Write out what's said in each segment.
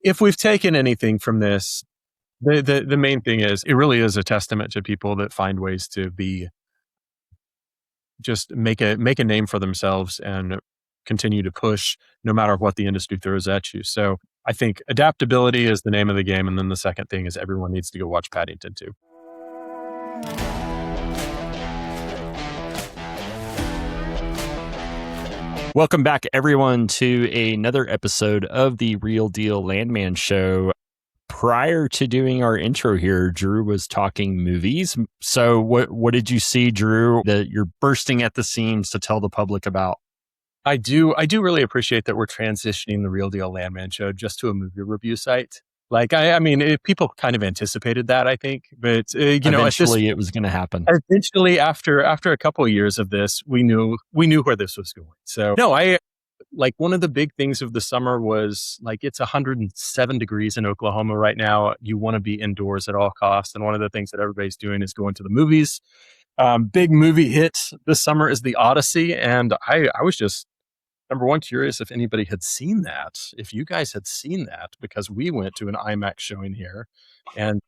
if we've taken anything from this, the main thing is it really is a testament to people that find ways to be just make a name for themselves and continue to push no matter what the industry throws at you. So I think adaptability is the name of the game. And then the second thing is everyone needs to go watch Paddington 2. Welcome back, everyone, to another episode of the Real Deal Landman Show. Prior to doing our intro here, Drew was talking movies. So what did you see, Drew, that you're bursting at the seams to tell the public about? I do really appreciate that we're transitioning the Real Deal Landman Show just to a movie review site. Like, I mean, people kind of anticipated that, I think, but eventually it was going to happen. Eventually, after a couple of years of this, we knew where this was going. So, no, one of the big things of the summer was like it's 107 degrees in Oklahoma right now. You want to be indoors at all costs, and one of the things that everybody's doing is going to the movies. Big movie hit this summer is The Odyssey, and I was just number one, curious if anybody had seen that, if you guys had seen that, because we went to an IMAX showing here and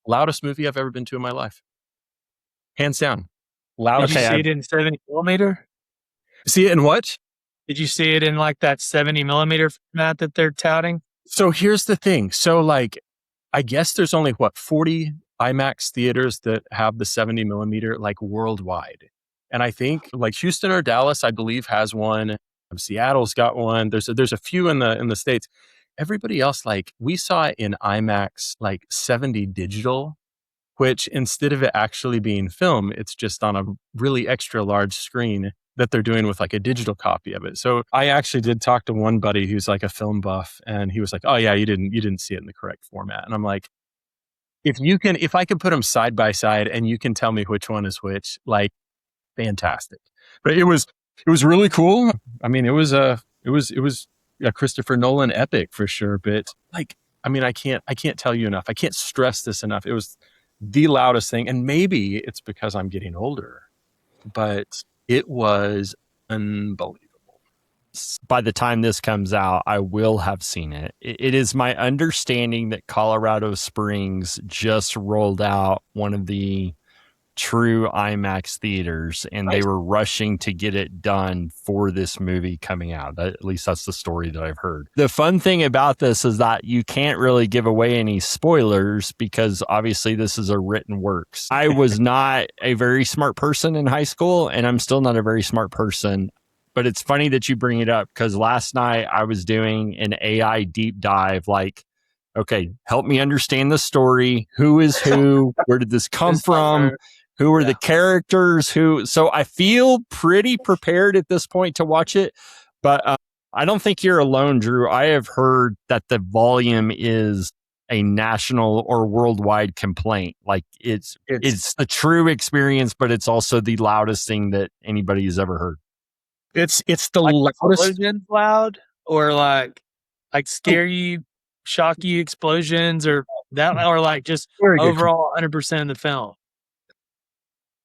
loudest movie I've ever been to in my life. Hands down. Loudest. Did you see it in 70 millimeter? See it in what? Did you see it in like that 70 millimeter format that they're touting? So here's the thing. So like, I guess there's only 40 IMAX theaters that have the 70 millimeter like worldwide. And I think like Houston or Dallas, I believe has one. Seattle's got one. There's a few in the States. Everybody else, like we saw it in IMAX, like 70 digital, which instead of it actually being film, it's just on a really extra large screen that they're doing with like a digital copy of it. So I actually did talk to one buddy who's like a film buff, and he was like, "Oh yeah, you didn't see it in the correct format." And I'm like, if I could put them side by side and you can tell me which one is which, like, fantastic. But it was really cool. I mean, it was a Christopher Nolan epic for sure. But like, I mean, I can't tell you enough. I can't stress this enough. It was the loudest thing, and maybe it's because I'm getting older, but it was unbelievable. By the time this comes out, I will have seen it. It is my understanding that Colorado Springs just rolled out one of the true IMAX theaters, and they were rushing to get it done for this movie coming out. At least that's the story that I've heard. The fun thing about this is that you can't really give away any spoilers because obviously this is a written works. I was not a very smart person in high school, and I'm still not a very smart person. But it's funny that you bring it up because last night I was doing an AI deep dive, like, okay, help me understand the story. Who is who? Where did this come from? Who are the characters? So I feel pretty prepared at this point to watch it, but I don't think you're alone, Drew. I have heard that the volume is a national or worldwide complaint. Like it's a true experience, but it's also the loudest thing that anybody has ever heard. It's the like loudest. Loud or like scare you, shock you explosions or that, or like just overall 100% of the film.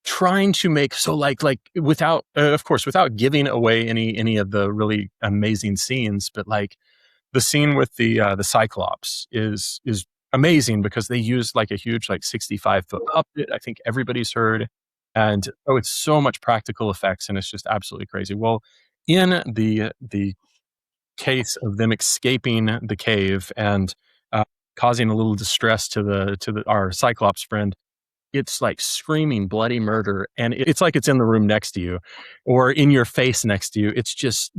Trying to make without of course without giving away any of the really amazing scenes, but like the scene with the Cyclops is amazing because they use like a huge 65-foot puppet. I think everybody's heard, and it's so much practical effects, and it's just absolutely crazy. Well, in the case of them escaping the cave and causing a little distress to our Cyclops friend, it's like screaming bloody murder, and it's like it's in the room next to you or in your face next to you. It's just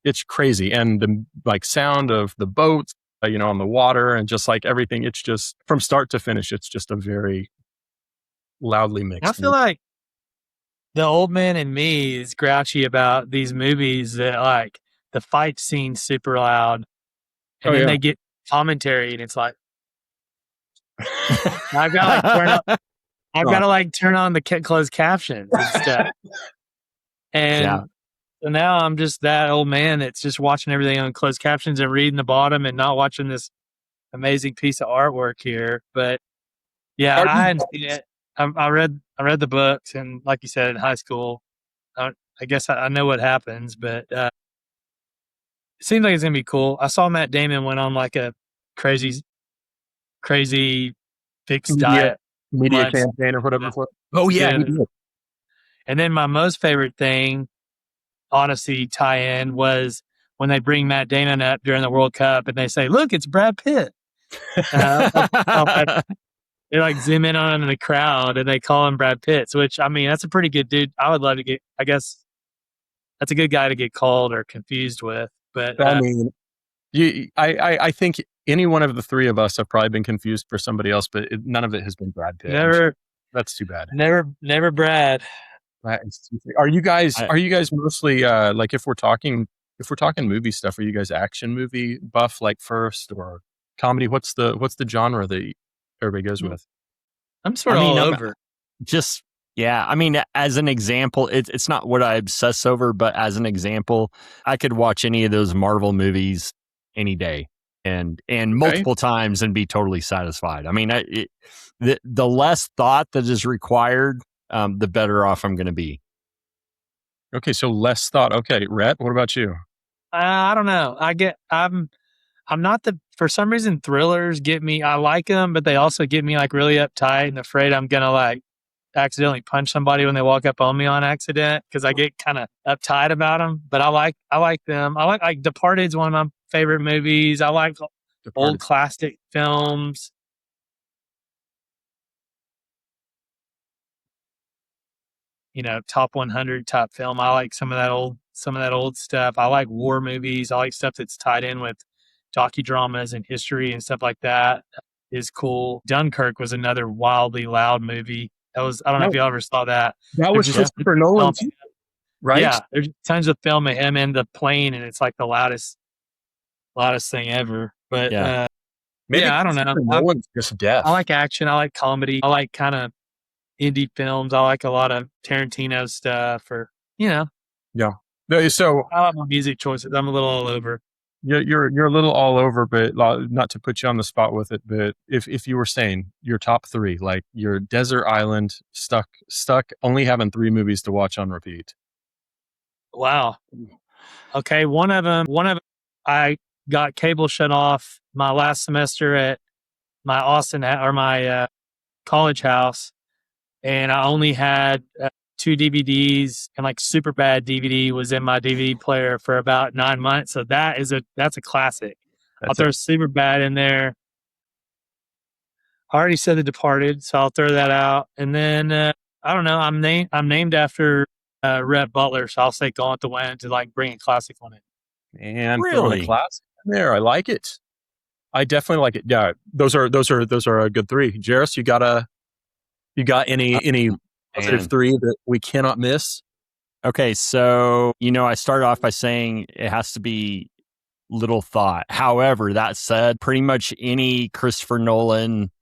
it's crazy, and the like sound of the boat on the water and just like everything, it's just from start to finish, it's just a very loudly mixed. I feel like the old man in me is grouchy about these movies that like the fight scene's super loud, and then they get commentary, and it's like I've got to turn up. I've got to turn on the closed captions and stuff. And so now I'm just that old man that's just watching everything on closed captions and reading the bottom and not watching this amazing piece of artwork here. But yeah, I hadn't seen it. I read the books, and like you said, in high school, I guess I know what happens, but it seems like it's going to be cool. I saw Matt Damon went on like a crazy fixed Media, diet media months. campaign or whatever. Oh yeah, Yeah. he did. And then my most favorite thing, honestly, tie-in was when they bring Matt Damon up during the World Cup and they say, "Look, it's Brad Pitt." They like zoom in on him in the crowd and they call him Brad Pitt. Which, I mean, that's a pretty good dude. I would love to get. I guess that's a good guy to get called or confused with. But I mean, I think any one of the three of us have probably been confused for somebody else, but none of it has been Brad Pitt. That's too bad. Never Brad. Are you guys mostly like if we're talking movie stuff, are you guys action movie buff like first or comedy? What's the genre that everybody goes with? I'm sort of all I'm over. I mean, as an example, it's not what I obsess over, but as an example, I could watch any of those Marvel movies any day and multiple times and be totally satisfied. I mean, the less thought that is required, the better off I'm going to be. Okay, so less thought. Okay, Rhett, what about you? I don't know. I'm not for some reason thrillers get me. I like them, but they also get me like really uptight and afraid I'm gonna like accidentally punch somebody when they walk up on me on accident because I get kind of uptight about them. But I like them. I like Departed's one of my favorite movies. I like old classic films. You know, top 100 top film. I like some of that old stuff. I like war movies. I like stuff that's tied in with docudramas and history and stuff like that is cool. Dunkirk was another wildly loud movie. I don't know if you ever saw that. That was Christopher Nolan too, right? Yeah, there's tons of film of him in the plane, and it's like the loudest thing ever. But maybe I don't know. Nolan's just deaf. I like action. I like comedy. I like kind of indie films. I like a lot of Tarantino stuff, or Yeah. So I like my music choices. I'm a little all over. You're a little all over, but not to put you on the spot with it. But if you were saying your top three, like your desert island, stuck, only having 3 movies to watch on repeat. Wow. Okay, one of them. I got cable shut off my last semester at my my college house, and I only had 2 DVDs, and like Superbad DVD was in my DVD player for about 9 months. So that's a classic. I'll throw Superbad in there. I already said The Departed, so I'll throw that out. And then I don't know. I'm named after Rhett Butler, so I'll say Gone with the Wind to like bring a classic on it. And really, a classic in there. I like it. I definitely like it. Yeah, those are a good 3. Jairus, you got any positive 3 that we cannot miss? Okay, so I started off by saying it has to be little thought. However, that said, pretty much any Christopher Nolan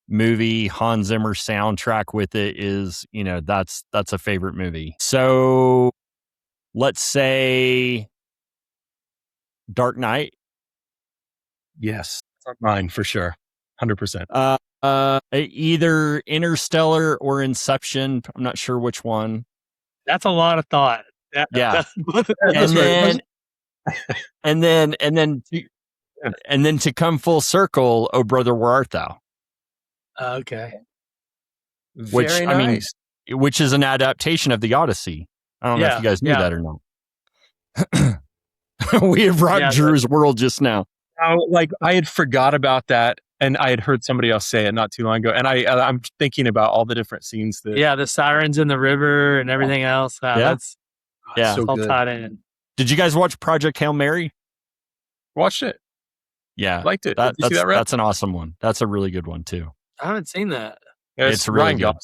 movie, Hans Zimmer soundtrack with it is, that's a favorite movie. So let's say Dark Knight. Yes, mine for sure, 100%. Either Interstellar or Inception. I'm not sure which one. That's a lot of thought. And then to come full circle, Oh Brother, Where Art Thou? Okay. Very nice. Which is an adaptation of the Odyssey. I don't know if you guys knew that or not. We have rocked Drew's world just now. Like I had forgot about that, and I had heard somebody else say it not too long ago, and I'm thinking about all the different scenes that the sirens in the river and everything else. That's so all good. tied in. Did you guys watch Project Hail Mary? Watched it. Yeah, liked it. Did you see that, Rhett? That's an awesome one. That's a really good one too. I haven't seen that. Yeah, it's really good.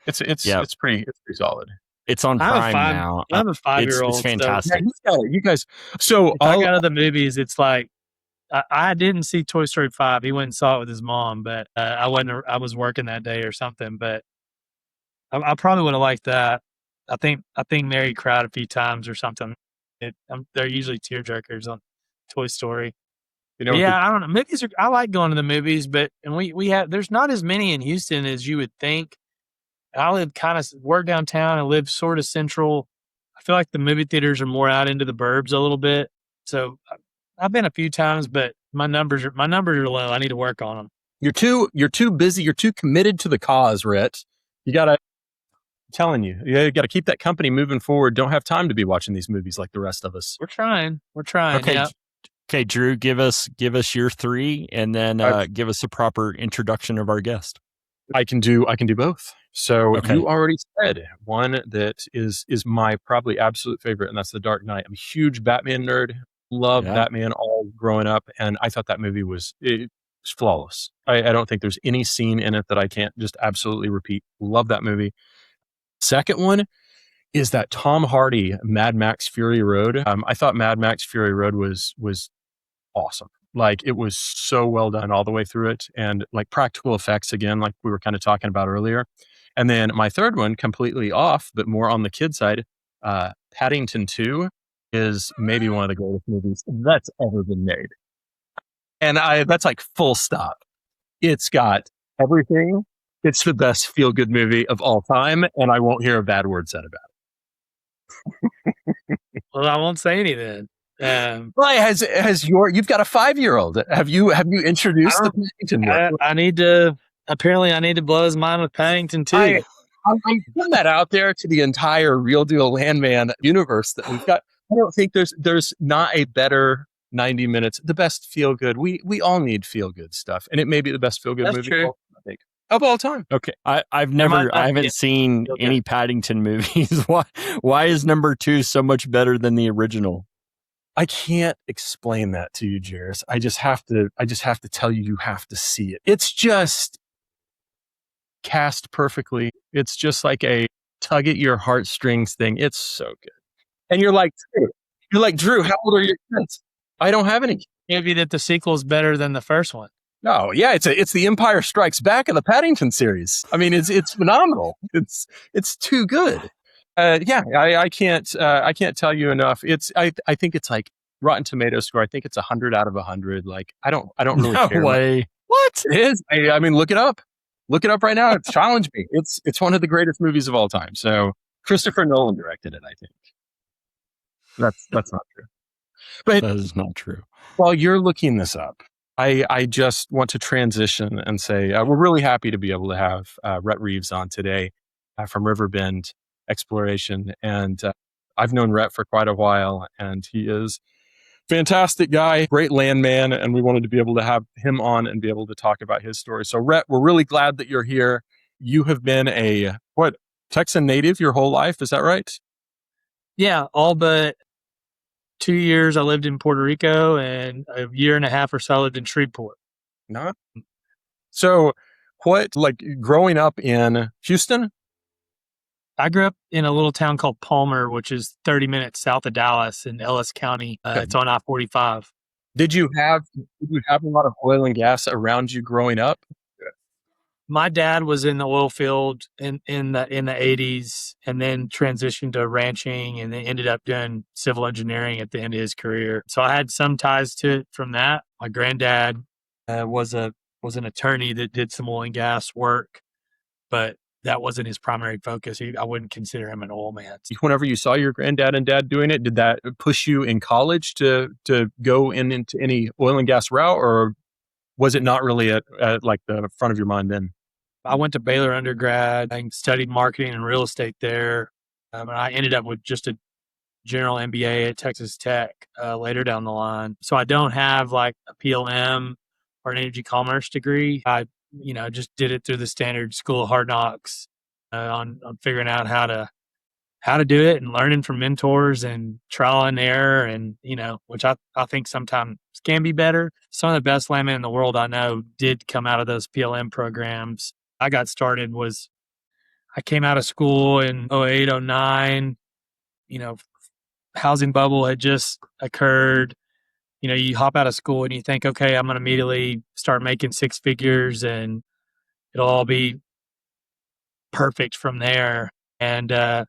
It's pretty solid. It's on Prime now. I have a 5-year-old. It's fantastic. So, you guys. So I got other movies. It's like I didn't see Toy Story 5. He went and saw it with his mom, but I was working that day or something. But I probably would have liked that. I think Mary cried a few times or something. They're usually tearjerkers on Toy Story. I don't know. Movies I like going to the movies, but we have there's not as many in Houston as you would think. I live work downtown and live sort of central. I feel like the movie theaters are more out into the burbs a little bit. So I've been a few times, but My numbers are low. I need to work on them. You're too busy. You're too committed to the cause, Rhett. You gotta, I'm telling you, you gotta keep that company moving forward. Don't have time to be watching these movies like the rest of us. We're trying. Okay. Yeah. Okay, Drew, give us your three, and then give us a proper introduction of our guest. I can do both. So Okay. you already said one that is my probably absolute favorite, and that's The Dark Knight. I'm a huge Batman nerd. Loved Batman all growing up, and I thought that movie was flawless. I don't think there's any scene in it that I can't just absolutely repeat. Love that movie. Second one is that Tom Hardy Mad Max Fury Road. I thought Mad Max Fury Road was awesome. Like, it was so well done all the way through it, and like practical effects again, like we were kind of talking about earlier. And then my third one, completely off, but more on the kid side, Paddington 2 is maybe one of the greatest movies that's ever been made. And that's like full stop. It's got everything. It's the best feel good movie of all time, and I won't hear a bad word said about it. Well, I won't say anything. Well, you've got a 5-year-old. Have you introduced the Paddington? I need to blow his mind with Paddington too. I'm putting that out there to the entire Real Deal Landman universe that we've got. I don't think there's not a better 90 minutes, the best feel good. We all need feel good stuff, and it may be the best feel good movie of all time. Okay, I haven't seen any Paddington movies. Why is number 2 so much better than the original? I can't explain that to you, Jairus. I just have to tell you, you have to see it. It's just cast perfectly. It's just like a tug at your heartstrings thing. It's so good. And you're like, Drew, how old are your kids? I don't have any. Maybe that the sequel is better than the first one. No, yeah, it's the Empire Strikes Back of the Paddington series. I mean, it's phenomenal. It's too good. I can't tell you enough. I think it's like Rotten Tomatoes score. I think it's 100 out of 100. Like, I don't really care. No way. What? It is. I mean, look it up. Look it up right now. Challenge me. It's one of the greatest movies of all time. So Christopher Nolan directed it, I think. That's not true. But that is not true. While you're looking this up, I just want to transition and say we're really happy to be able to have Rhett Reeves on today from Riverbend Exploration. And I've known Rhett for quite a while, and he is a fantastic guy, great landman, and we wanted to be able to have him on and be able to talk about his story. So Rhett, we're really glad that you're here. You have been a Texan native your whole life, is that right? Yeah, all but 2 years I lived in Puerto Rico, and a year and a half or so I lived in Shreveport. So growing up in Houston? I grew up in a little town called Palmer, which is 30 minutes south of Dallas in Ellis County. It's on I-45. Did you have a lot of oil and gas around you growing up? My dad was in the oil field in the 80s, and then transitioned to ranching, and then ended up doing civil engineering at the end of his career. So I had some ties to it from that. My granddad was an attorney that did some oil and gas work, but that wasn't his primary focus. I wouldn't consider him an oil man. Whenever you saw your granddad and dad doing it, did that push you in college to go into any oil and gas route, or was it not really at like the front of your mind then? I went to Baylor undergrad. I studied marketing and real estate there. And I ended up with just a general MBA at Texas Tech later down the line. So I don't have like a PLM or an energy commerce degree. I just did it through the standard school of hard knocks on figuring out how to do it and learning from mentors and trial and error, and which I think sometimes can be better. Some of the best landmen in the world I know did come out of those PLM programs. I got started I came out of school in 08, 09, housing bubble had just occurred. You hop out of school and you think, okay, I'm going to immediately start making six figures and it'll all be perfect from there. And I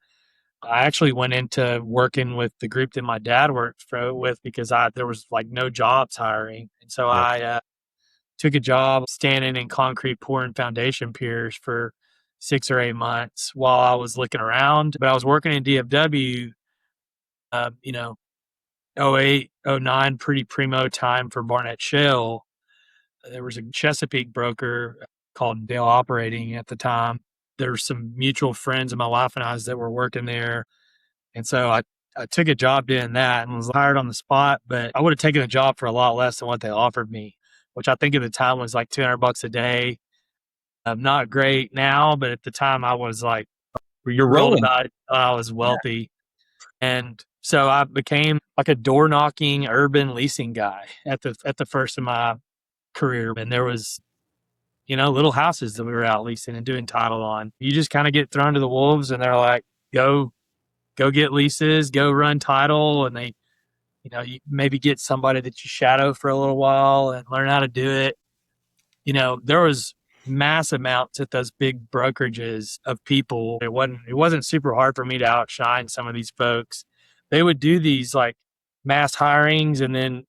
actually went into working with the group that my dad worked with because there was like no jobs hiring. And so I took a job standing in concrete pouring foundation piers for 6 or 8 months while I was looking around. But I was working in DFW, 08, 09, pretty primo time for Barnett Shale. There was a Chesapeake broker called Dale Operating at the time. There were some mutual friends of my wife and I's that were working there. And so I took a job doing that and was hired on the spot, but I would have taken a job for a lot less than what they offered me, which I think at the time was like $200 a day. Not great now, but at the time I was like, You're thrilled rolling. about it. I was wealthy. And so I became like a door knocking urban leasing guy at the first of my career. And there was, little houses that we were out leasing and doing title on. You just kind of get thrown to the wolves and they're like, go get leases, go run title. And they, you maybe get somebody that you shadow for a little while and learn how to do it. There was mass amounts at those big brokerages of people. It wasn't super hard for me to outshine some of these folks. They would do these like mass hirings and then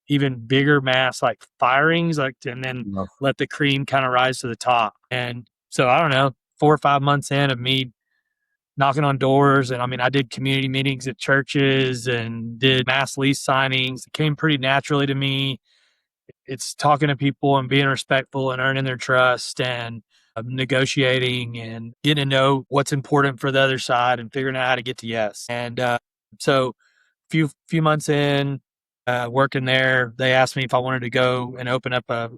even bigger mass like firings, and then let the cream kind of rise to the top. And so I don't know, 4 or 5 months in of me knocking on doors. And I mean, I did community meetings at churches and did mass lease signings. It came pretty naturally to me. It's talking to people and being respectful and earning their trust and negotiating and getting to know what's important for the other side and figuring out how to get to yes. And so few months in, working there, they asked me if I wanted to go and open up a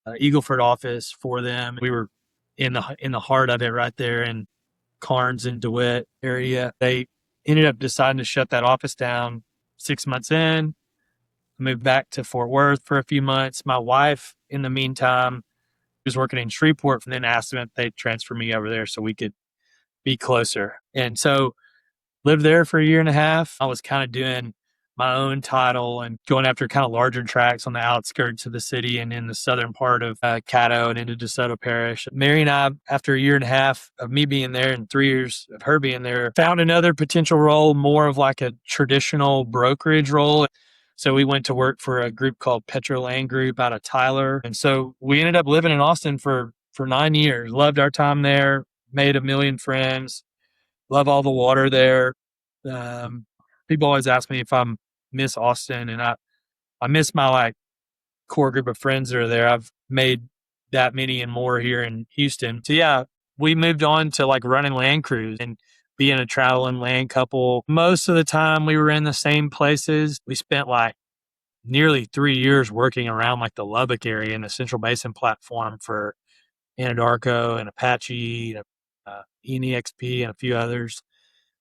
Eagleford office for them. We were in the heart of it right there in Carnes and DeWitt area. They ended up deciding to shut that office down 6 months in. Moved back to Fort Worth for a few months. My wife, in the meantime, was working in Shreveport, and then asked them if they'd transfer me over there so we could be closer. And so lived there for a year and a half. I was kind of doing my own title and going after kind of larger tracks on the outskirts of the city and in the southern part of Caddo and into DeSoto Parish. Mary and I, after a year and a half of me being there and 3 years of her being there, found another potential role, more of like a traditional brokerage role. So we went to work for a group called Petro Land Group out of Tyler. And so we ended up living in Austin for 9 years. Loved our time there, made a million friends, love all the water there. People always ask me if I miss Austin, and I miss my like core group of friends that are there. I've made that many and more here in Houston. So yeah, we moved on to like running land crews and being a traveling land couple. Most of the time we were in the same places. We spent like nearly 3 years working around like the Lubbock area and the Central Basin platform for Anadarko and Apache, ENEXP and a few others.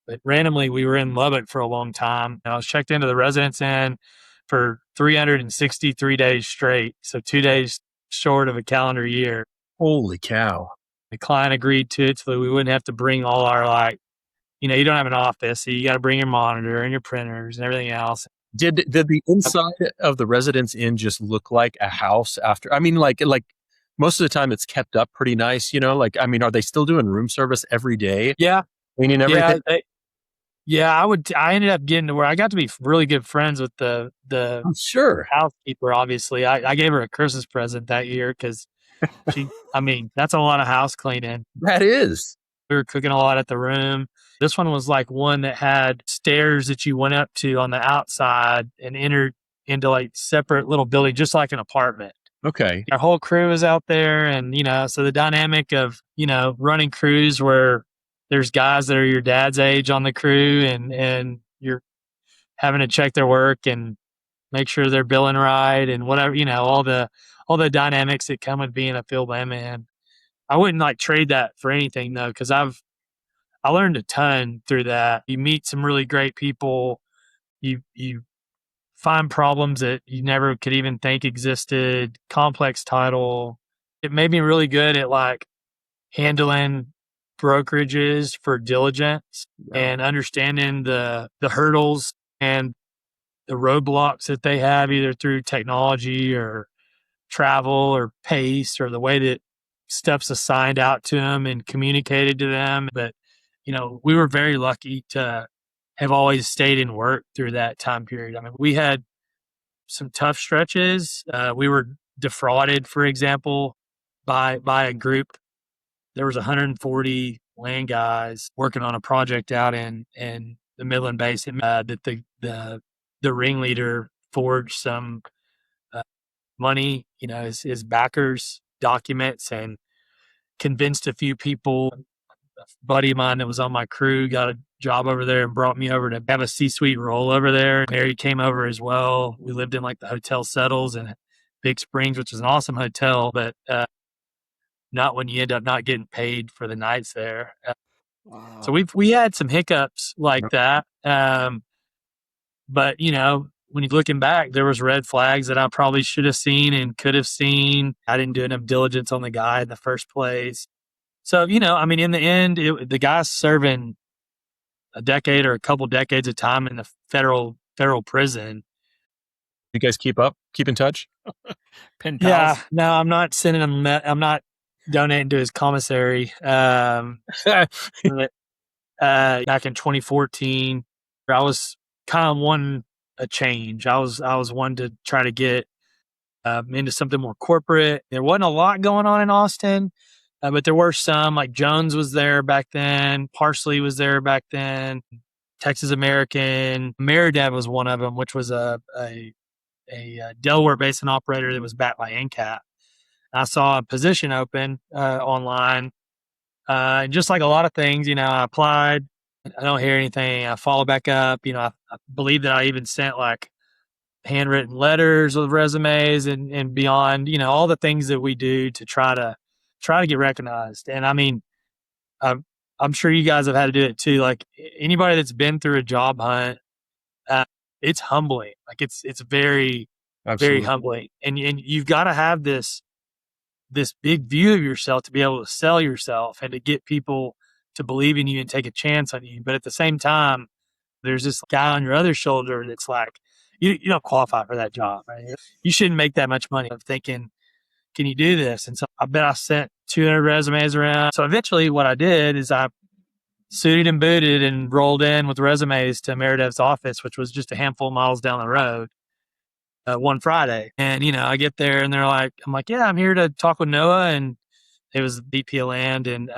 But randomly, we were in Lubbock for a long time. And I was checked into the residence inn for 363 days straight. So 2 days short of a calendar year. Holy cow. The client agreed to it so that we wouldn't have to bring all our you don't have an office, so you got to bring your monitor and your printers and everything else. Did the inside of the residence inn just look like a house after? I mean, like most of the time it's kept up pretty nice, I mean, are they still doing room service every day? Yeah. Cleaning everything? Yeah, I ended up getting to where I got to be really good friends with the sure housekeeper. Obviously, I gave her a Christmas present that year because that's a lot of house cleaning. That is. We were cooking a lot at the room. This one was like one that had stairs that you went up to on the outside and entered into like separate little building, just like an apartment. Okay. Our whole crew was out there, and so the dynamic of running crews where there's guys that are your dad's age on the crew, and you're having to check their work and make sure they're billing right and whatever, all the dynamics that come with being a field landman. I wouldn't like trade that for anything though, because I learned a ton through that. You meet some really great people. You find problems that you never could even think existed. Complex title. It made me really good at like handling brokerages for diligence and understanding the hurdles and the roadblocks that they have either through technology or travel or pace or the way that stuff's assigned out to them and communicated to them. But, we were very lucky to have always stayed in work through that time period. I mean, we had some tough stretches. We were defrauded, for example, by a group. There was 140 land guys working on a project out in the Midland Basin that the the ringleader forged some money, his backers' documents, and convinced a few people. A buddy of mine that was on my crew got a job over there and brought me over to have a C-suite role over there. Mary came over as well. We lived in like the Hotel Settles in Big Springs, which is an awesome hotel, but not when you end up not getting paid for the nights there. Wow. So we had some hiccups like that. But when you're looking back, there was red flags that I probably should have seen and could have seen. I didn't do enough diligence on the guy in the first place. So, in the end, the guy's serving a decade or a couple decades of time in the federal prison. You guys keep in touch? Pen pals. Yeah, no, I'm not sending him. I'm not donating to his commissary. Back in 2014, I was kind of wanting a change. I was one to try to get into something more corporate. There wasn't a lot going on in Austin, but there were some. Like Jones was there back then. Parsley was there back then. Texas American. Meridev was one of them, which was a Delaware basin operator that was backed by NCAP. I saw a position open online. And just like a lot of things, I applied. I don't hear anything. I follow back up. I believe that I even sent like handwritten letters with resumes and beyond, all the things that we do to try to get recognized. And I mean, I'm sure you guys have had to do it too. Like anybody that's been through a job hunt, it's humbling. Like it's very, Absolutely. very humbling. And you've got to have this big view of yourself to be able to sell yourself and to get people to believe in you and take a chance on you. But at the same time, there's this guy on your other shoulder that's like, you don't qualify for that job, right? You shouldn't make that much money. I'm thinking, can you do this? And so I bet I sent 200 resumes around. So eventually what I did is I suited and booted and rolled in with resumes to Meredith's office, which was just a handful of miles down the road, one Friday. And, I get there and I'm like, yeah, I'm here to talk with Noah. And it was VP of Land. And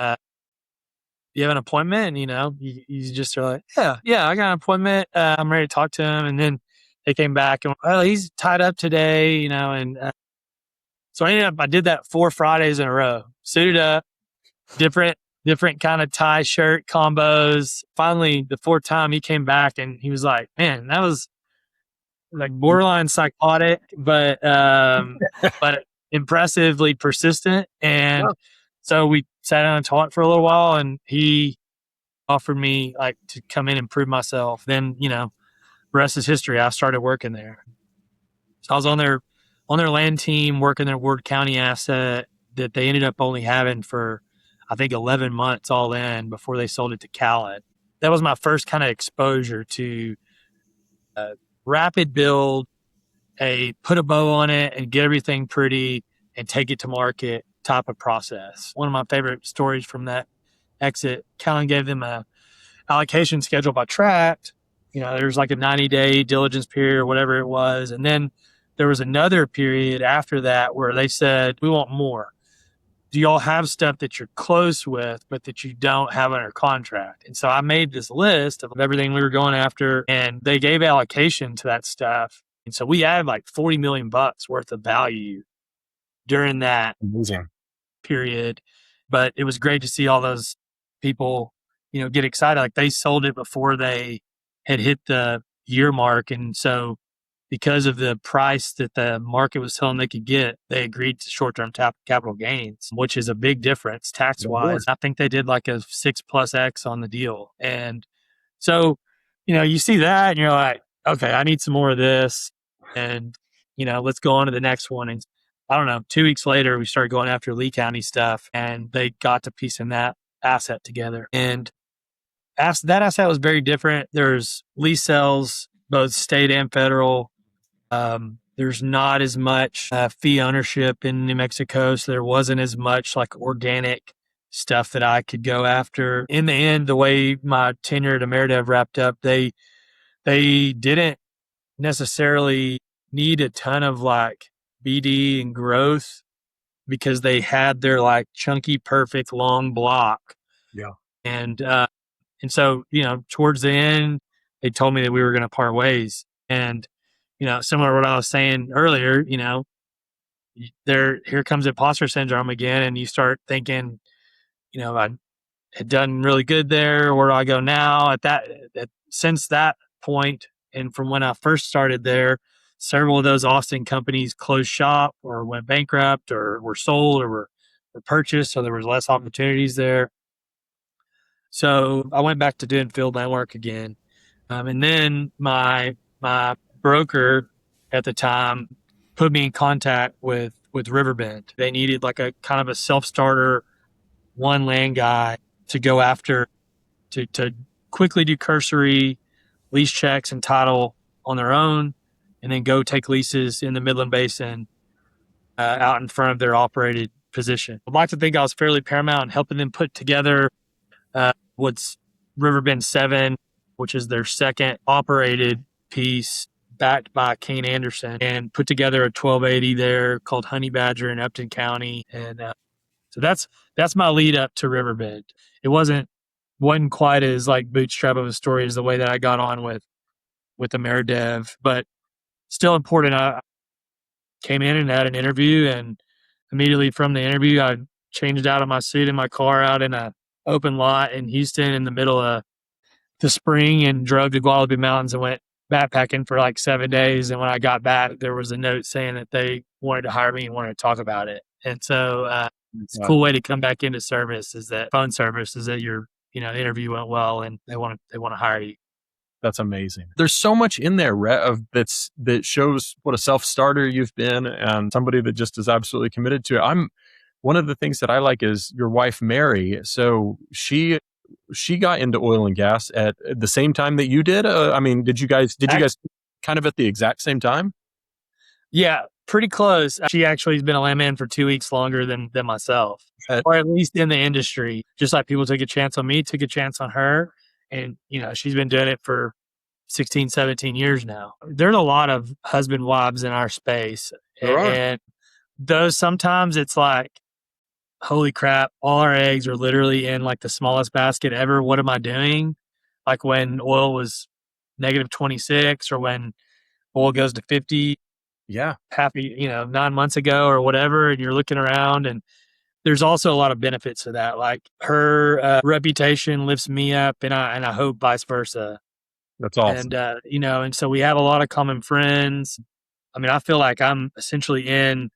you have an appointment? And, you just are like, yeah, I got an appointment. I'm ready to talk to him. And then they came back and, he's tied up today, and so I did that 4 Fridays in a row, suited up, different kind of tie shirt combos. Finally, the 4th time he came back and he was like, man, that was like borderline psychotic, but impressively persistent. And so we sat down and talked for a little while, and he offered me like to come in and prove myself. Then, the rest is history. I started working there. So I was on their land team, working their Ward County asset that they ended up only having for, I think, 11 months all in before they sold it to Callan. That was my first kind of exposure to rapid build, put a bow on it and get everything pretty and take it to market type of process. One of my favorite stories from that exit, Callan gave them a allocation schedule by tract. There's like a 90-day diligence period or whatever it was. And then there was another period after that where they said, we want more. Do y'all have stuff that you're close with, but that you don't have under contract? And so I made this list of everything we were going after, and they gave allocation to that stuff. And so we had like $40 million worth of value during that period. But it was great to see all those people, get excited. Like they sold it before they had hit the year mark. And so because of the price that the market was telling they could get, they agreed to short-term capital gains, which is a big difference tax-wise. I think they did like a 6+X on the deal. And so, you see that and you're like, okay, I need some more of this. And, let's go on to the next one. And I don't know, 2 weeks later, we started going after Lee County stuff, and they got to piecing that asset together. And that asset was very different. There's lease sales, both state and federal. There's not as much fee ownership in New Mexico, so there wasn't as much like organic stuff that I could go after. In the end, the way my tenure at Ameridev wrapped up, they didn't necessarily need a ton of like BD and growth because they had their like chunky, perfect long block. Yeah. And so, towards the end, they told me that we were going to part ways. And, similar to what I was saying earlier, here comes imposter syndrome again. And you start thinking, I had done really good there. Where do I go now? Since that point, and from when I first started there, several of those Austin companies closed shop or went bankrupt or were sold or were purchased. So there was less opportunities there. So I went back to doing field land work again. And then my broker at the time put me in contact with Riverbend. They needed like a kind of a self-starter, one land guy to go after to quickly do cursory lease checks and title on their own, and then go take leases in the Midland Basin out in front of their operated position. I'd like to think I was fairly paramount in helping them put together what's Riverbend 7, which is their second operated piece backed by Kane Anderson, and put together a 1280 there called Honey Badger in Upton County. And so that's my lead up to Riverbend. It wasn't quite as like bootstrap of a story as the way that I got on with the AmeriDev, but still important. I came in and had an interview, and immediately from the interview, I changed out of my suit in my car out in a open lot in Houston in the middle of the spring and drove to Guadalupe Mountains and went backpacking for like 7 days. And when I got back, there was a note saying that they wanted to hire me and wanted to talk about it. And so it's a cool way to come back into service is that phone service is that your the interview went well and they want to hire you. That's amazing. There's so much in there, Rhett, that shows what a self-starter you've been and somebody that just is absolutely committed to it. One of the things that I like is your wife, Mary. So she got into oil and gas at the same time that you did. Did you guys kind of at the exact same time? Yeah, pretty close. She actually has been a landman for 2 weeks longer than myself, or at least in the industry. Just like people took a chance on me, took a chance on her. And, she's been doing it for 16, 17 years now. There's a lot of husband wives in our space. And those sometimes it's like, holy crap, all our eggs are literally in like the smallest basket ever. What am I doing? Like when oil was negative 26 or when oil goes to 50. Yeah. 9 months ago or whatever. And you're looking around, and there's also a lot of benefits to that. Like her reputation lifts me up, and I hope vice versa. That's awesome. And, and so we have a lot of common friends. I mean, I feel like I'm essentially in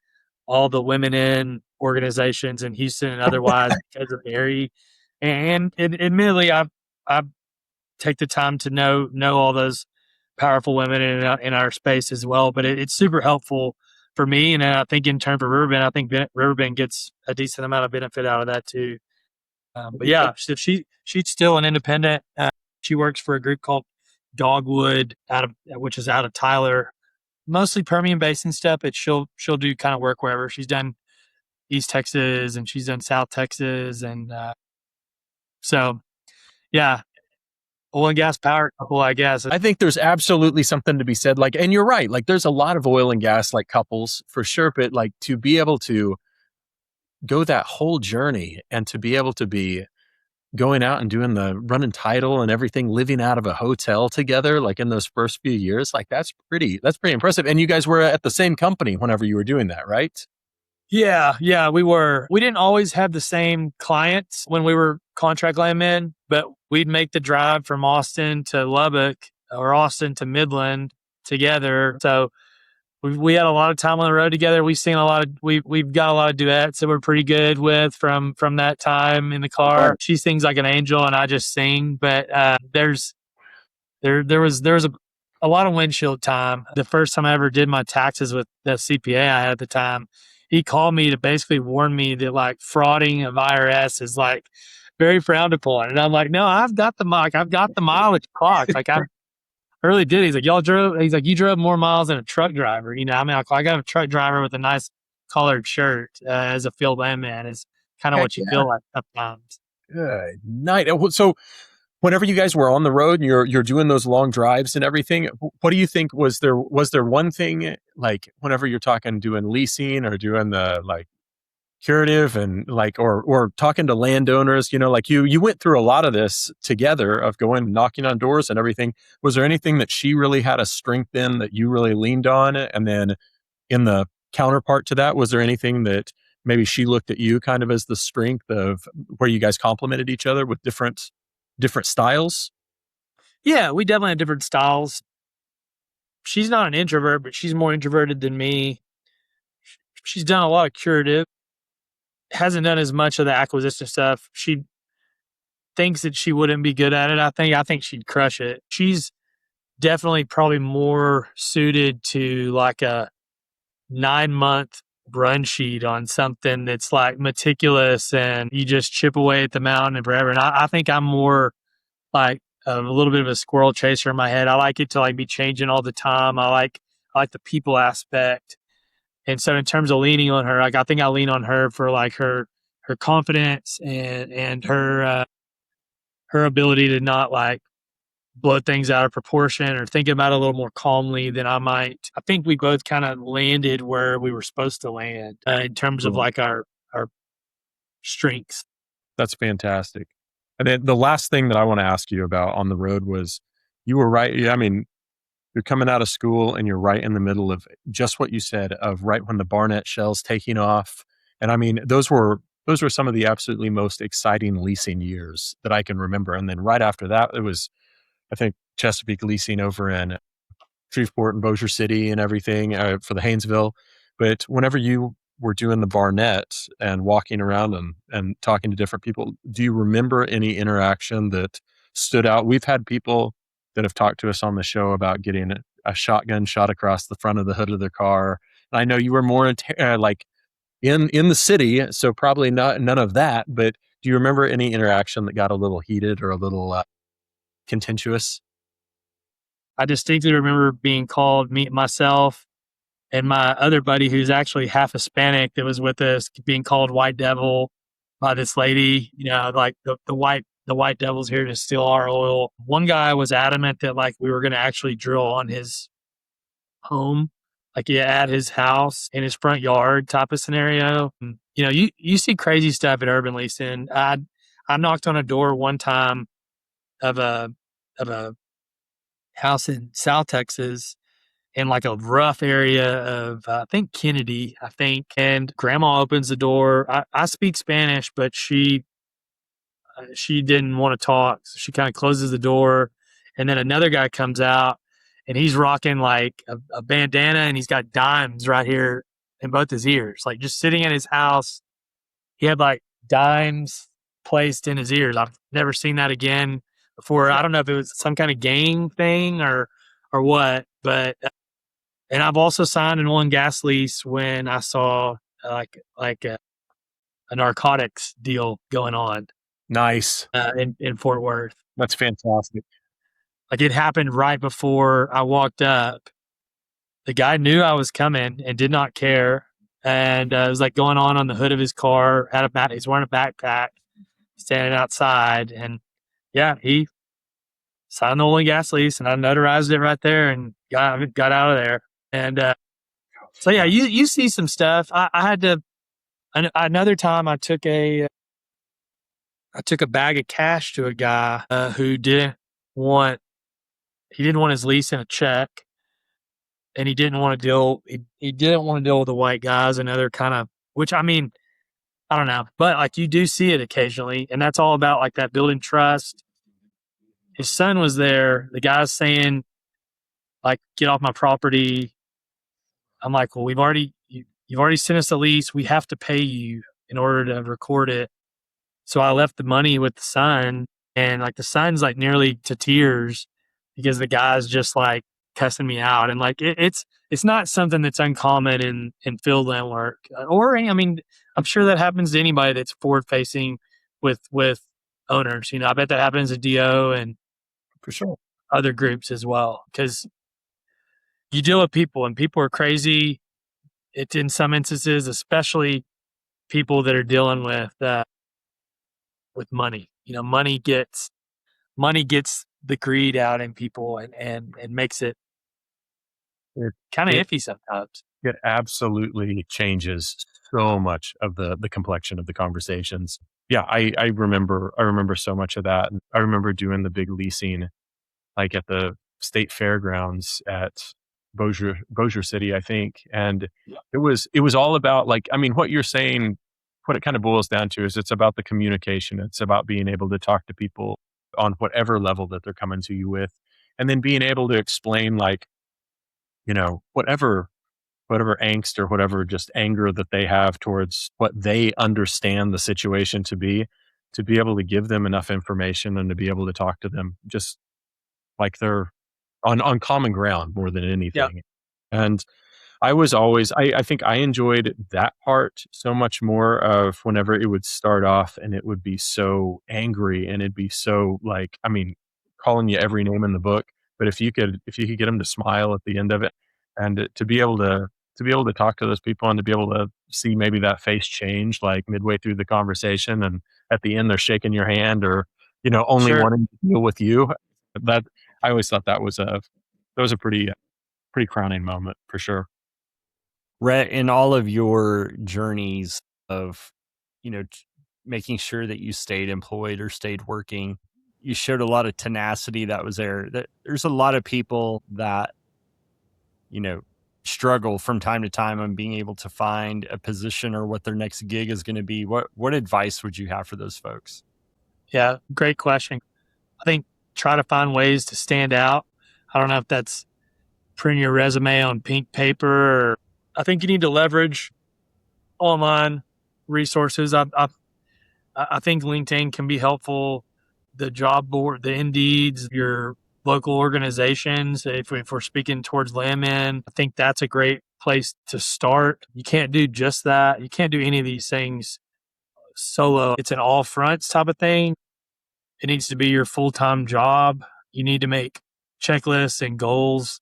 all the women in organizations in Houston and otherwise because of Mary. And admittedly, I take the time to know all those powerful women in our space as well. But it's super helpful for me. And I think in turn for Riverbend, I think Riverbend gets a decent amount of benefit out of that too. But yeah, she's still an independent. She works for a group called Dogwood which is out of Tyler, mostly Permian Basin stuff, but she'll do kind of work wherever. She's done East Texas and she's done South Texas. And so, yeah, oil and gas power couple, I guess. I think there's absolutely something to be said. Like, and you're right. Like, there's a lot of oil and gas like couples for sure, but like to be able to go that whole journey and to be able to be going out and doing the running title and everything, living out of a hotel together, like in those first few years, like that's pretty impressive. And you guys were at the same company whenever you were doing that, right? Yeah, we were. We didn't always have the same clients when we were contract landmen, but we'd make the drive from Austin to Lubbock or Austin to Midland together. So we had a lot of time on the road together. We've got a lot of duets that we're pretty good with from that time in the car. She sings like an angel and I just sing, but there was a lot of windshield time. The first time I ever did my taxes with the CPA I had at the time, he called me to basically warn me that like frauding of IRS is like very frowned upon. And I'm like, no, I've got the mileage clock. Like I really did. He's like, you drove more miles than a truck driver. I got a truck driver with a nice collared shirt as a field landman is kind of what you feel like sometimes. Good night. So whenever you guys were on the road and you're doing those long drives and everything, what do you think was there one thing, like whenever you're doing leasing or doing the like curative and like, or talking to landowners, like you went through a lot of this together of going knocking on doors and everything. Was there anything that she really had a strength in that you really leaned on? And then in the counterpart to that, was there anything that maybe she looked at you kind of as the strength of where you guys complemented each other with different styles? Yeah, we definitely have different styles. She's not an introvert, but she's more introverted than me. She's done a lot of curative, hasn't done as much of the acquisition stuff. She thinks that she wouldn't be good at it. I think she'd crush it. She's definitely probably more suited to like a 9-month run sheet on something that's like meticulous and you just chip away at the mountain and forever. And I think I'm more like a little bit of a squirrel chaser in my head. I like it to like be changing all the time. I like the people aspect. And so in terms of leaning on her, like I think I lean on her for like her confidence and her ability to not like blow things out of proportion or think about it a little more calmly than I might. I think we both kind of landed where we were supposed to land in terms of like our strengths. That's fantastic. And then the last thing that I want to ask you about on the road was you were right. I mean, you're coming out of school and you're right in the middle of just what you said of right when the Barnett shell's taking off. And I mean, those were some of the absolutely most exciting leasing years that I can remember. And then right after that, it was, I think, Chesapeake leasing over in Shreveport and Bossier City and everything for the Haynesville. But whenever you were doing the Barnett and walking around and talking to different people, do you remember any interaction that stood out? We've had people that have talked to us on the show about getting a shotgun shot across the front of the hood of their car. And I know you were more like in the city, so probably none of that. But do you remember any interaction that got a little heated or a little contentious? I distinctly remember being called, myself and my other buddy who's actually half Hispanic that was with us, being called white devil by this lady, like the white devil's here to steal our oil. One guy was adamant that like we were going to actually drill on his home, like at his house in his front yard type of scenario. You see crazy stuff at urban leasing. I knocked on a door one time of a house in South Texas in like a rough area of I think Kennedy, and grandma opens the door. I speak Spanish, but she didn't want to talk, so she kind of closes the door, and then another guy comes out and he's rocking like a bandana and he's got dimes right here in both his ears, like just sitting in his house. He had like dimes placed in his ears. I've never seen that again before. I don't know if it was some kind of gang thing or what, but and I've also signed an oil and gas lease when I saw like a narcotics deal going on. Nice. In Fort Worth. That's fantastic. Like it happened right before I walked up. The guy knew I was coming and did not care. And it was like going on the hood of his car. He's wearing a backpack, standing outside. And yeah, he signed the oil and gas lease, and I notarized it right there and got out of there. And so yeah, you see some stuff. I had to. Another time, I took a bag of cash to a guy who didn't want his lease in a check, and he didn't want to deal. He didn't want to deal with the white guys and other kind of. Which I mean, I don't know, but like you do see it occasionally, and that's all about like that building trust. His son was there. The guy's saying, like, get off my property. I'm like, well, you've already sent us a lease. We have to pay you in order to record it. So I left the money with the son, and like the son's like nearly to tears because the guy's just like cussing me out. And like it's not something that's uncommon in field land work. Or I mean, I'm sure that happens to anybody that's forward facing with owners. I bet that happens at DO and For sure. other groups as well, because you deal with people and people are crazy. It's in some instances, especially people that are dealing with money. Money gets the greed out in people and makes it kind of iffy sometimes. It absolutely changes so much of the complexion of the conversations. Yeah, I remember so much of that. And I remember doing the big leasing like at the state fairgrounds at Bossier City, I think. And it was all about like, I mean, what you're saying, what it kind of boils down to is it's about the communication. It's about being able to talk to people on whatever level that they're coming to you with, and then being able to explain like, whatever angst or whatever just anger that they have towards what they understand the situation to be able to give them enough information and to be able to talk to them just like they're on common ground more than Yeah, anything. And I think I enjoyed that part so much more of whenever it would start off and it would be so angry and it'd be so like, I mean, calling you every name in the book. But if you could get them to smile at the end of it and to be able to talk to those people and to be able to see maybe that face change like midway through the conversation and at the end they're shaking your hand or, only sure. wanting to deal with you. That I always thought that was a pretty crowning moment for sure. Rhett, in all of your journeys of, you know, t- making sure that you stayed employed or stayed working, you showed a lot of tenacity that was there. There's a lot of people that, you know, struggle from time to time on being able to find a position or what their next gig is going to be. What advice would you have for those folks? Yeah, great question. I think try to find ways to stand out. I don't know if that's printing your resume on pink paper, or I think you need to leverage online resources. I think LinkedIn can be helpful. The job board, the Indeeds, your local organizations. If we're speaking towards landmen, I think that's a great place to start. You can't do just that. You can't do any of these things solo. It's an all fronts type of thing. It needs to be your full time job. You need to make checklists and goals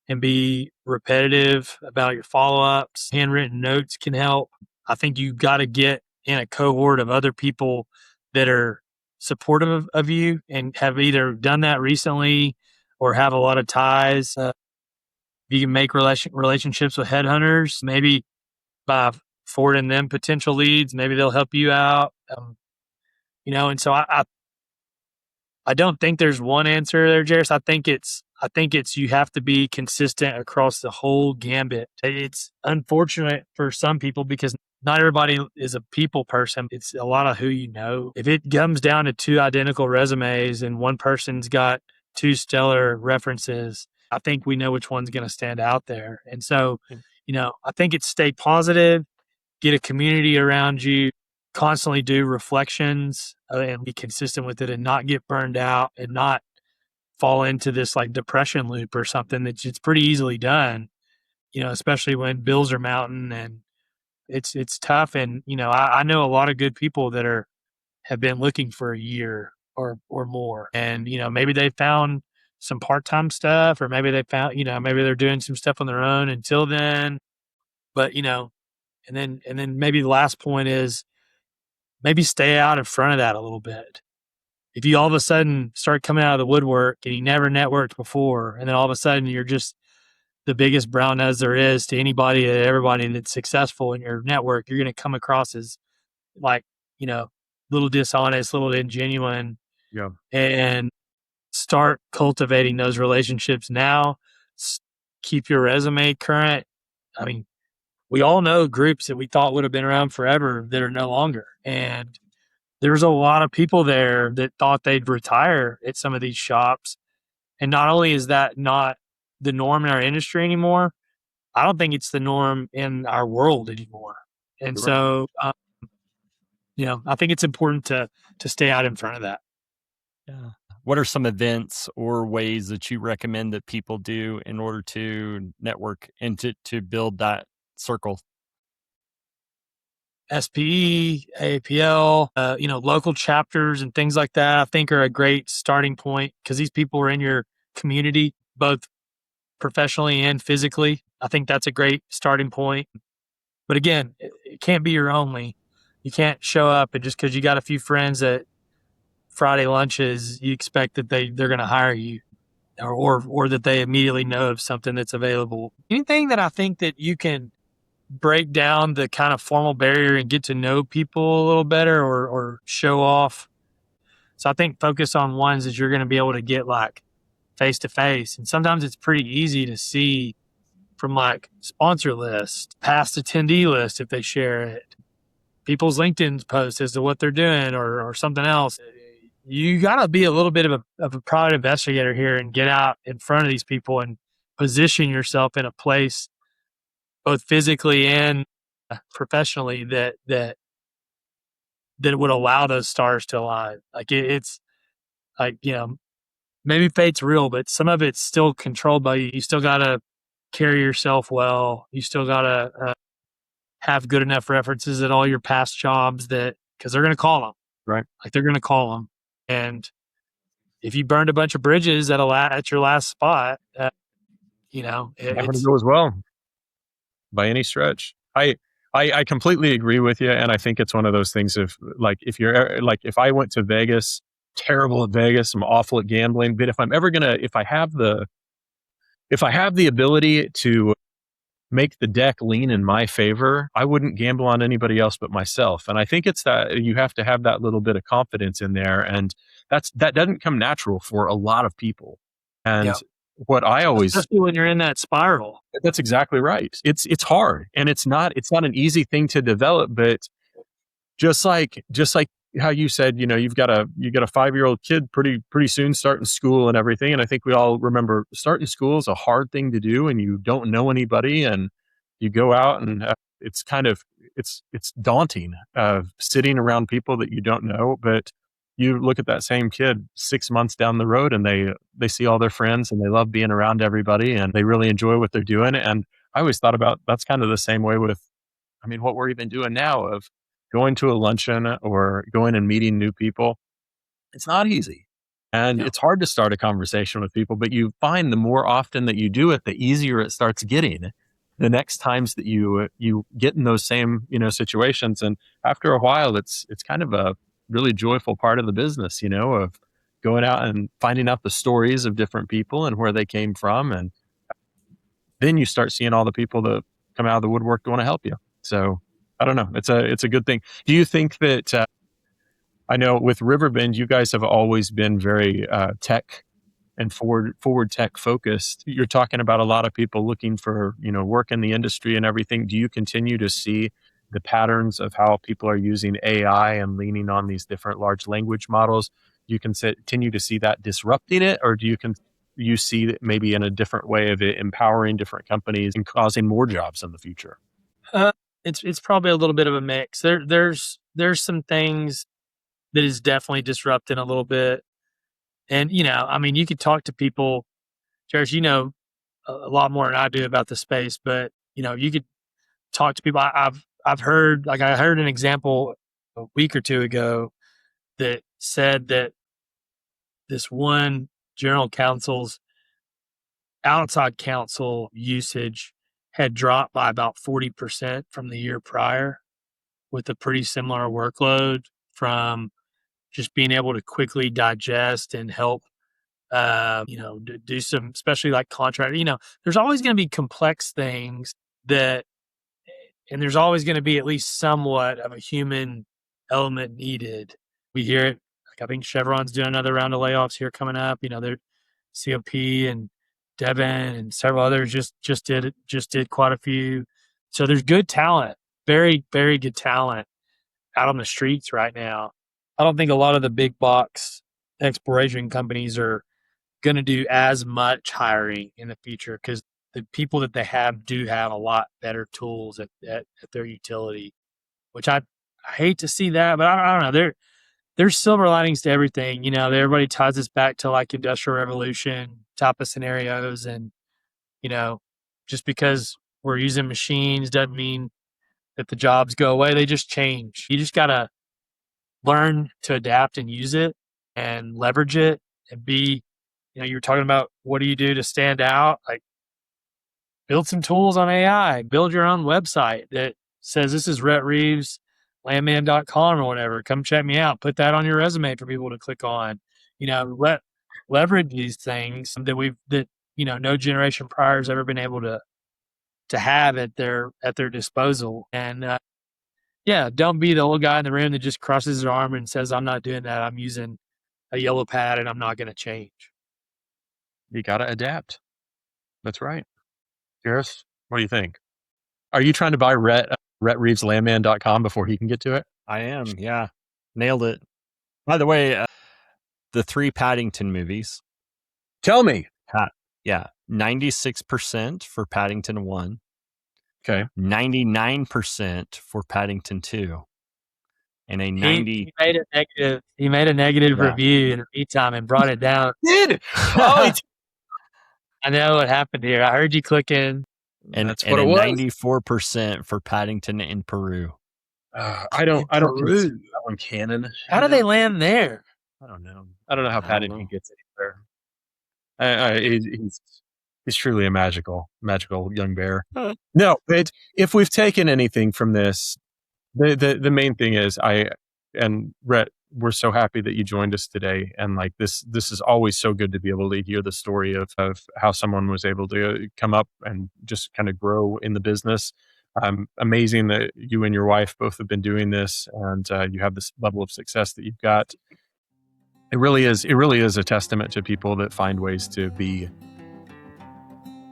and be repetitive about your follow ups. Handwritten notes can help. I think you got to get in a cohort of other people that are supportive of you and have either done that recently or have a lot of ties. You can make relationships with headhunters, maybe by forwarding them potential leads. Maybe they'll help you out. And so I don't think there's one answer there, Jairus. I think it's you have to be consistent across the whole gambit. It's unfortunate for some people because not everybody is a people person. It's a lot of who you know. If it comes down to two identical resumes and one person's got two stellar references, I think we know which one's going to stand out there. And so, I think it's stay positive, get a community around you, constantly do reflections and be consistent with it and not get burned out and not fall into this like depression loop or something that's it's pretty easily done, especially when bills are mounting and it's tough. And, I know a lot of good people that have been looking for a year or more. And, maybe they found some part-time stuff or maybe they found, maybe they're doing some stuff on their own until then. But, and then maybe the last point is maybe stay out in front of that a little bit. If you all of a sudden start coming out of the woodwork and you never networked before, and then all of a sudden you're just the biggest brown nose there is to anybody and everybody that's successful in your network, you're going to come across as like, little dishonest, little ingenuine, Yeah. and start cultivating those relationships now. Keep your resume current. I mean, we all know groups that we thought would have been around forever that are no longer. And there's a lot of people there that thought they'd retire at some of these shops. And not only is that not the norm in our industry anymore, I don't think it's the norm in our world anymore. And Right. so, I think it's important to stay out in front of that. Yeah. What are some events or ways that you recommend that people do in order to network and to build that circle? SPE, APL, local chapters and things like that, I think are a great starting point because these people are in your community, both professionally and physically. I think that's a great starting point. But again, it can't be your only. You can't show up and just because you got a few friends at Friday lunches, you expect that they're going to hire you or that they immediately know of something that's available. Anything that I think that you can break down the kind of formal barrier and get to know people a little better or show off. So I think focus on ones that you're going to be able to get like face to face. And sometimes it's pretty easy to see from like sponsor lists, past attendee list if they share it, people's LinkedIn posts as to what they're doing or something else. You got to be a little bit of a private investigator here and get out in front of these people and position yourself in a place both physically and professionally that would allow those stars to align. Like it's like, maybe fate's real, but some of it's still controlled by you. You still got to carry yourself well. You still got to have good enough references at all your past jobs because they're going to call them. Right. Like they're going to call them. And if you burned a bunch of bridges at your last spot, it's not going to go as well by any stretch. I completely agree with you. And I think it's one of those things of like, if I went to Vegas, terrible at Vegas, I'm awful at gambling, but if I have the ability to make the deck lean in my favor, I wouldn't gamble on anybody else but myself. And I think it's that you have to have that little bit of confidence in there. And that doesn't come natural for a lot of people. And what I always, especially when you're in that spiral. That's exactly right. It's hard and it's not an easy thing to develop, but just like how you said, you've got a 5-year-old kid pretty soon starting school and everything. And I think we all remember starting school is a hard thing to do and you don't know anybody and you go out and it's daunting sitting around people that you don't know, but you look at that same kid 6 months down the road and they see all their friends and they love being around everybody and they really enjoy what they're doing. And I always thought about that's kind of the same way with, what we're even doing now of going to a luncheon or going and meeting new people. It's not easy. And it's hard to start a conversation with people, but you find the more often that you do it, the easier it starts getting the next times that you get in those same, situations. And after a while, it's kind of a really joyful part of the business, of going out and finding out the stories of different people and where they came from. And then you start seeing all the people that come out of the woodwork to want to help you. So I don't know. It's a good thing. Do you think that, I know with Riverbend, you guys have always been very tech and forward tech focused. You're talking about a lot of people looking for, work in the industry and everything. Do you continue to see the patterns of how people are using AI and leaning on these different large language models? You can continue to see that disrupting it, or do you see that maybe in a different way of it empowering different companies and causing more jobs in the future? It's probably a little bit of a mix. There's some things that is definitely disrupting a little bit. And, you could talk to people, Cherish, a lot more than I do about the space, but, you could talk to people. I heard an example a week or two ago that said that this one general counsel's outside counsel usage had dropped by about 40% from the year prior with a pretty similar workload from just being able to quickly digest and help, do some, especially like contract, there's always going to be complex things and there's always going to be at least somewhat of a human element needed. We hear it. Like I think Chevron's doing another round of layoffs here coming up. They're COP and Devin and several others just did quite a few. So there's good talent, very, very good talent out on the streets right now. I don't think a lot of the big box exploration companies are going to do as much hiring in the future because the people that they do have a lot better tools at their utility, which I hate to see that, but I don't know. There's silver linings to everything. Everybody ties this back to like industrial revolution type of scenarios. And, just because we're using machines doesn't mean that the jobs go away. They just change. You just got to learn to adapt and use it and leverage it and be, you were talking about what do you do to stand out? Like build some tools on AI, build your own website that says this is Rhett Reeves, landman.com or whatever. Come check me out. Put that on your resume for people to click on. Leverage these things that no generation prior has ever been able to to have at their disposal. And don't be the old guy in the room that just crosses his arm and says, I'm not doing that. I'm using a yellow pad and I'm not going to change. You got to adapt. That's right. Jairus, what do you think? Are you trying to buy Rhett Reeves landman.com before he can get to it? I am. Yeah. Nailed it. By the way, the 3 Paddington movies. Tell me. 96% for Paddington 1. Okay. 99% for Paddington 2. And a 90. He made a negative review in the meantime and brought it down. Did? Oh, I know what happened here. I heard you clicking. And that's what it was. 94% for Paddington in Peru. I don't consider that one canon. How do they land there? I don't know. I don't know how Paddington gets anywhere. He's truly a magical young bear. No, but if we've taken anything from this, the main thing is and Rhett, we're so happy that you joined us today. And like this is always so good to be able to hear the story of how someone was able to come up and just kind of grow in the business. Amazing that you and your wife both have been doing this, and you have this level of success that you've got. It really is a testament to people that find ways to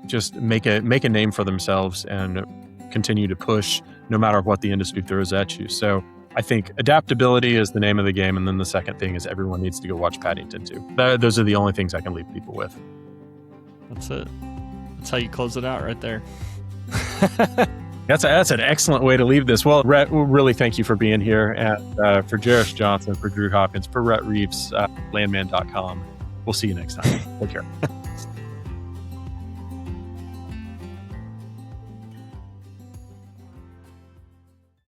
just make a name for themselves and continue to push no matter what the industry throws at you. So I think adaptability is the name of the game. And then the second thing is everyone needs to go watch Paddington 2. Those are the only things I can leave people with. That's it. That's how you close it out right there. That's an excellent way to leave this. Well, Rhett, really thank you for being here. And for Jairus Johnson, for Drew Hopkins, for Rhett Reeves, landman.com. We'll see you next time. Take care.